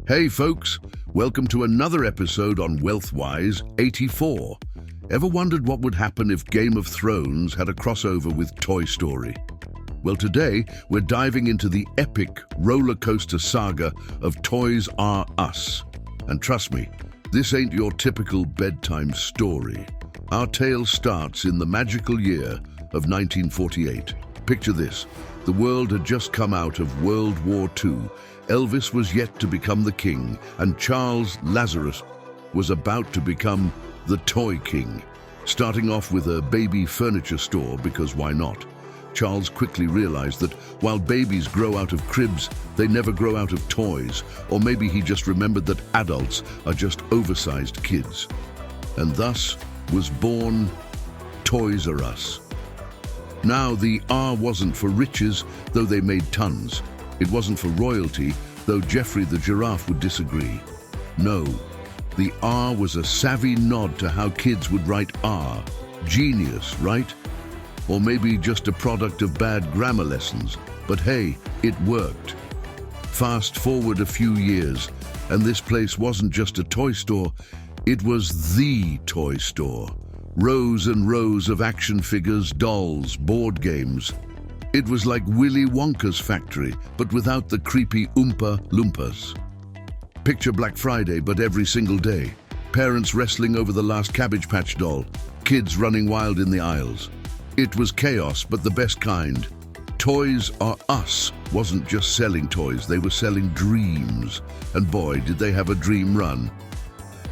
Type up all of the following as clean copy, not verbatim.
Hey folks, welcome to another episode on Wealthwise 84. Ever wondered what would happen if Game of Thrones had a crossover with Toy Story? Well, today we're diving into the epic roller coaster saga of Toys R Us. And trust me, this ain't your typical bedtime story. Our tale starts in the magical year of 1948. Picture this. The world had just come out of World War II. Elvis was yet to become the king, and Charles Lazarus was about to become the Toy King. Starting off with a baby furniture store, because why not? Charles quickly realized that while babies grow out of cribs, they never grow out of toys. Or maybe he just remembered that adults are just oversized kids. And thus was born Toys R Us. Now, the R wasn't for riches, though they made tons. It wasn't for royalty, though Geoffrey the giraffe would disagree. No, the R was a savvy nod to how kids would write R. Genius, right? Or maybe just a product of bad grammar lessons. But hey, it worked. Fast forward a few years, and this place wasn't just a toy store, it was the toy store. Rows and rows of action figures, dolls, board games. It was like Willy Wonka's factory, but without the creepy Oompa Loompas. Picture Black Friday, but every single day. Parents wrestling over the last Cabbage Patch doll. Kids running wild in the aisles. It was chaos, but the best kind. Toys R Us wasn't just selling toys, they were selling dreams. And boy, did they have a dream run.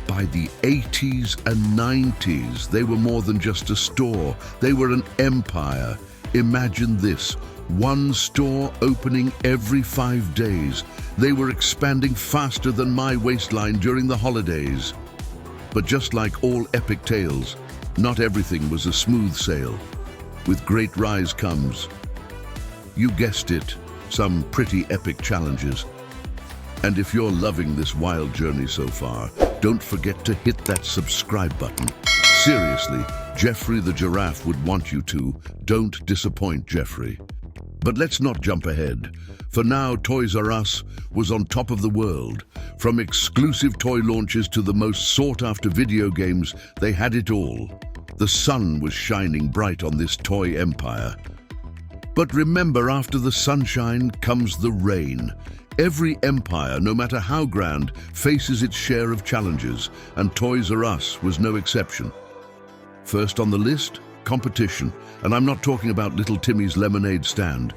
By the 80s and 90s, they were more than just a store. They were an empire. Imagine this, one store opening every 5 days. They were expanding faster than my waistline during the holidays. But just like all epic tales, not everything was a smooth sail. With great rise comes, you guessed it, some pretty epic challenges. And if you're loving this wild journey so far, don't forget to hit that subscribe button. Seriously, Geoffrey the giraffe would want you to. Don't disappoint Geoffrey. But let's not jump ahead. For now, Toys R Us was on top of the world. From exclusive toy launches to the most sought-after video games, they had it all. The sun was shining bright on this toy empire. But remember, after the sunshine comes the rain. Every empire, no matter how grand, faces its share of challenges, and Toys R Us was no exception. First on the list, competition. And I'm not talking about little Timmy's lemonade stand.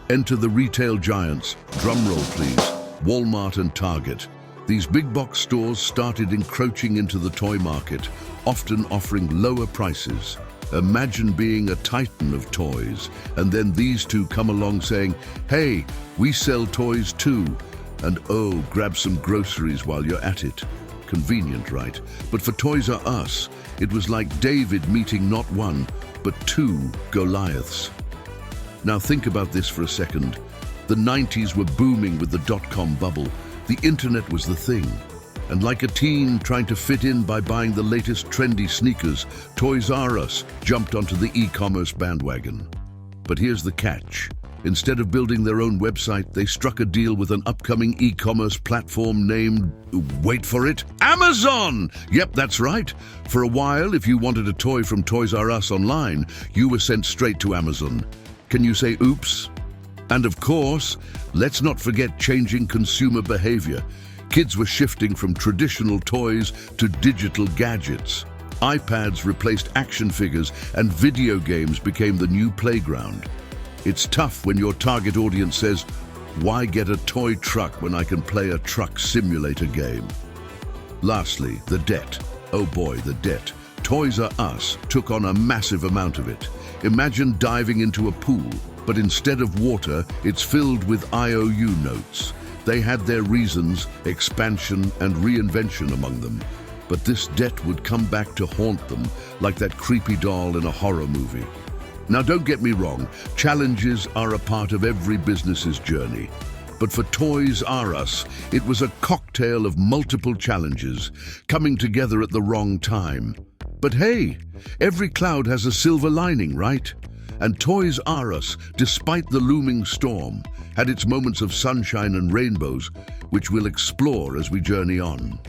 Enter the retail giants, drumroll please, Walmart and Target. These big box stores started encroaching into the toy market, often offering lower prices. Imagine being a titan of toys, and then these two come along saying, hey, we sell toys too. And oh, grab some groceries while you're at it. Convenient, right? But for Toys R Us, it was like David meeting not one, but two Goliaths. Now think about this for a second. The 90s were booming with the dot-com bubble. The internet was the thing. And like a teen trying to fit in by buying the latest trendy sneakers, Toys R Us jumped onto the e-commerce bandwagon. But here's the catch. Instead of building their own website, they struck a deal with an upcoming e-commerce platform named, wait for it, Amazon! Yep, that's right. For a while, if you wanted a toy from Toys R Us online, you were sent straight to Amazon. Can you say oops? And of course, let's not forget changing consumer behavior. Kids were shifting from traditional toys to digital gadgets. iPads replaced action figures, and video games became the new playground. It's tough when your target audience says, why get a toy truck when I can play a truck simulator game? Lastly, the debt. Oh boy, the debt. Toys R Us took on a massive amount of it. Imagine diving into a pool, but instead of water, it's filled with IOU notes. They had their reasons, expansion and reinvention among them. But this debt would come back to haunt them, like that creepy doll in a horror movie. Now don't get me wrong, challenges are a part of every business's journey. But for Toys R Us, it was a cocktail of multiple challenges, coming together at the wrong time. But hey, every cloud has a silver lining, right? And Toys R Us, despite the looming storm, had its moments of sunshine and rainbows, which we'll explore as we journey on.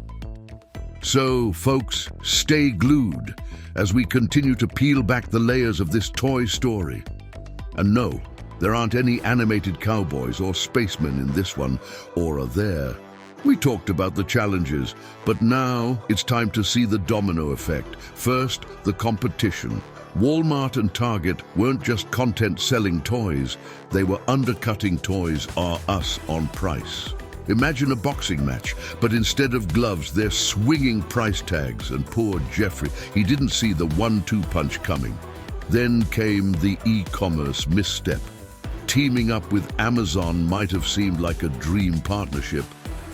So, folks, stay glued as we continue to peel back the layers of this toy story. And no, there aren't any animated cowboys or spacemen in this one, or are there? We talked about the challenges, but now it's time to see the domino effect. First, the competition. Walmart and Target weren't just content-selling toys, they were undercutting Toys R Us on price. Imagine a boxing match, but instead of gloves, they're swinging price tags, and poor Geoffrey, he didn't see the 1-2 punch coming. Then came the e-commerce misstep. Teaming up with Amazon might have seemed like a dream partnership,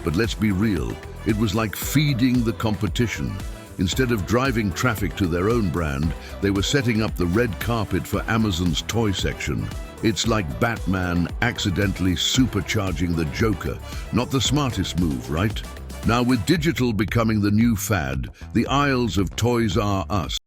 but let's be real, it was like feeding the competition. Instead of driving traffic to their own brand, they were setting up the red carpet for Amazon's toy section. It's like Batman accidentally supercharging the Joker. Not the smartest move, right? Now, with digital becoming the new fad, the aisles of Toys R Us